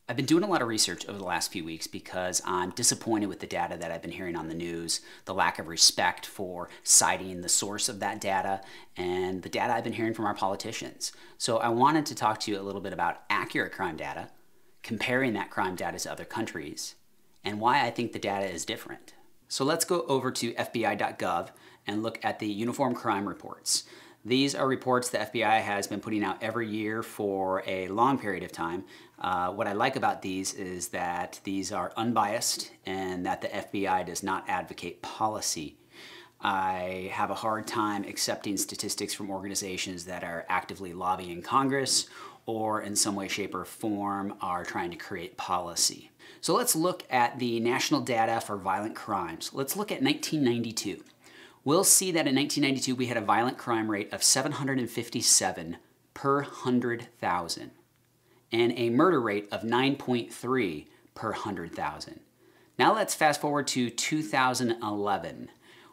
I've been doing a lot of research over the last few weeks because I'm disappointed with the data that I've been hearing on the news, the lack of respect for citing the source of that data, and the data I've been hearing from our politicians. So I wanted to talk to you a little bit about accurate crime data, comparing that crime data to other countries, and why I think the data is different. So let's go over to FBI.gov and look at the Uniform Crime Reports. These are reports the FBI has been putting out every year for a long period of time. What I like about these is that these are unbiased and that the FBI does not advocate policy. I have a hard time accepting statistics from organizations that are actively lobbying Congress or in some way, shape, or form are trying to create policy. So let's look at the national data for violent crimes. Let's look at 1992. We'll see that in 1992 we had a violent crime rate of 757 per 100,000 and a murder rate of 9.3 per 100,000. Now let's fast forward to 2011.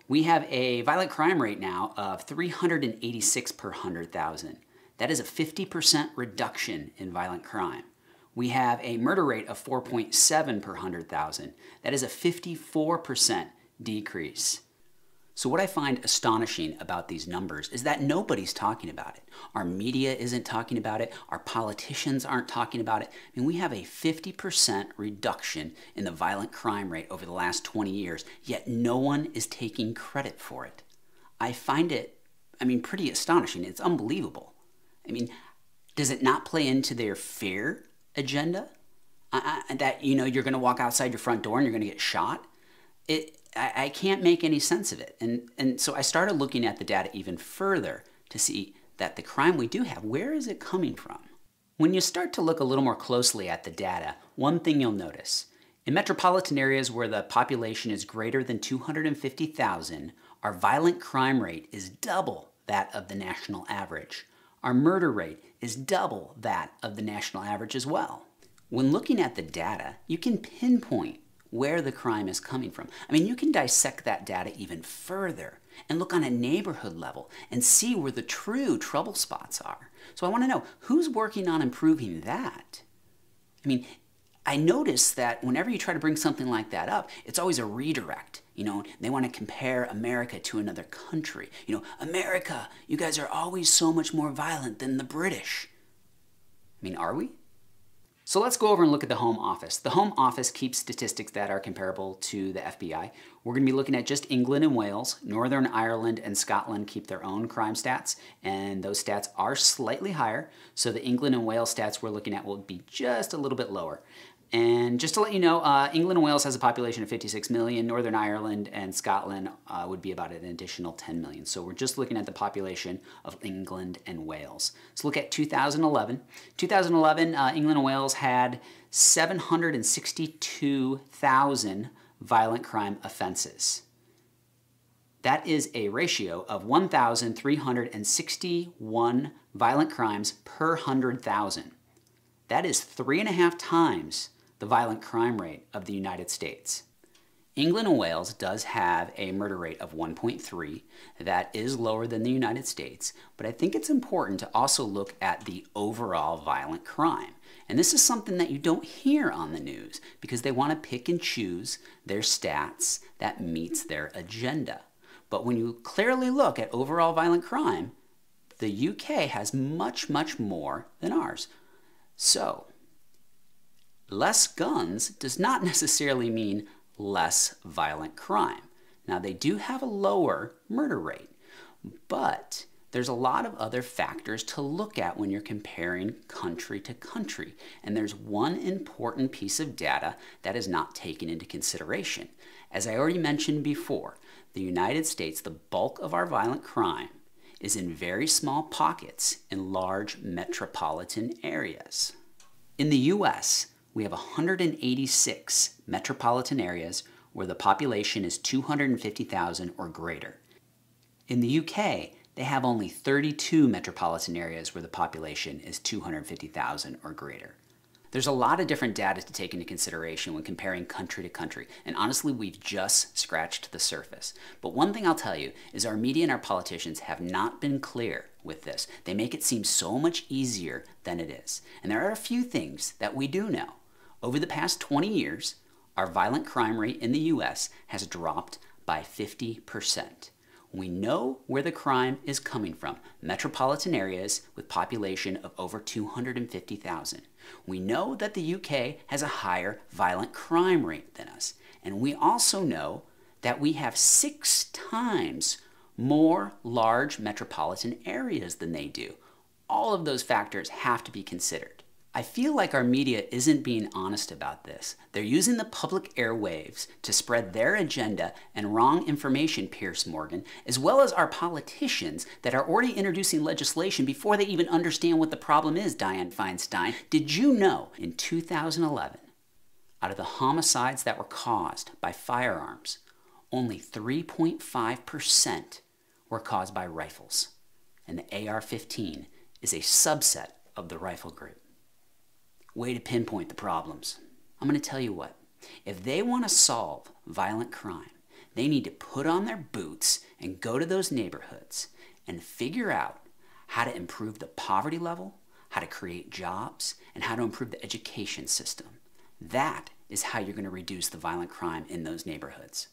We have a violent crime rate now of 386 per 100,000. That is a 50% reduction in violent crime. We have a murder rate of 4.7 per 100,000. That is a 54% decrease. So what I find astonishing about these numbers is that nobody's talking about it. Our media isn't talking about it. Our politicians aren't talking about it. I mean, we have a 50% reduction in the violent crime rate over the last 20 years, yet no one is taking credit for it. I find it, pretty astonishing. It's unbelievable. Does it not play into their fear agenda? That, you're going to walk outside your front door and you're going to get shot? I can't make any sense of it. And so I started looking at the data even further to see that the crime we do have, where is it coming from? When you start to look a little more closely at the data, one thing you'll notice. In metropolitan areas where the population is greater than 250,000, our violent crime rate is double that of the national average. Our murder rate is double that of the national average as well. When looking at the data, you can pinpoint where the crime is coming from. You can dissect that data even further and look on a neighborhood level and see where the true trouble spots are. So I want to know, who's working on improving that? I notice that whenever you try to bring something like that up, it's always a redirect. They want to compare America to another country. America, you guys are always so much more violent than the British. Are we? So let's go over and look at the Home Office. The Home Office keeps statistics that are comparable to the FBI. We're going to be looking at just England and Wales. Northern Ireland and Scotland keep their own crime stats, and those stats are slightly higher. So the England and Wales stats we're looking at will be just a little bit lower. And just to let you know, England and Wales has a population of 56 million. Northern Ireland and Scotland would be about an additional 10 million. So we're just looking at the population of England and Wales. Let's look at 2011. 2011, England and Wales had 762,000 violent crime offenses. That is a ratio of 1,361 violent crimes per 100,000. That is 3.5 times the violent crime rate of the United States. England and Wales does have a murder rate of 1.3. That is lower than the United States, but I think it's important to also look at the overall violent crime. And this is something that you don't hear on the news because they want to pick and choose their stats that meets their agenda. But when you clearly look at overall violent crime, the UK has much, much more than ours. So, less guns does not necessarily mean less violent crime. Now, they do have a lower murder rate, but there's a lot of other factors to look at when you're comparing country to country. And there's one important piece of data that is not taken into consideration. As I already mentioned before, the United States, the bulk of our violent crime is in very small pockets in large metropolitan areas. In the US, we have 186 metropolitan areas where the population is 250,000 or greater. In the UK, they have only 32 metropolitan areas where the population is 250,000 or greater. There's a lot of different data to take into consideration when comparing country to country, and honestly, we've just scratched the surface. But one thing I'll tell you is our media and our politicians have not been clear with this. They make it seem so much easier than it is. And there are a few things that we do know. Over the past 20 years, our violent crime rate in the U.S. has dropped by 50%. We know where the crime is coming from, metropolitan areas with population of over 250,000. We know that the UK has a higher violent crime rate than us. And we also know that we have 6 times more large metropolitan areas than they do. All of those factors have to be considered. I feel like our media isn't being honest about this. They're using the public airwaves to spread their agenda and wrong information, Piers Morgan, as well as our politicians that are already introducing legislation before they even understand what the problem is, Dianne Feinstein. Did you know in 2011, out of the homicides that were caused by firearms, only 3.5% were caused by rifles, and the AR-15 is a subset of the rifle group. Way to pinpoint the problems. I'm going to tell you what, if they want to solve violent crime, they need to put on their boots and go to those neighborhoods and figure out how to improve the poverty level, how to create jobs, and how to improve the education system. That is how you're going to reduce the violent crime in those neighborhoods.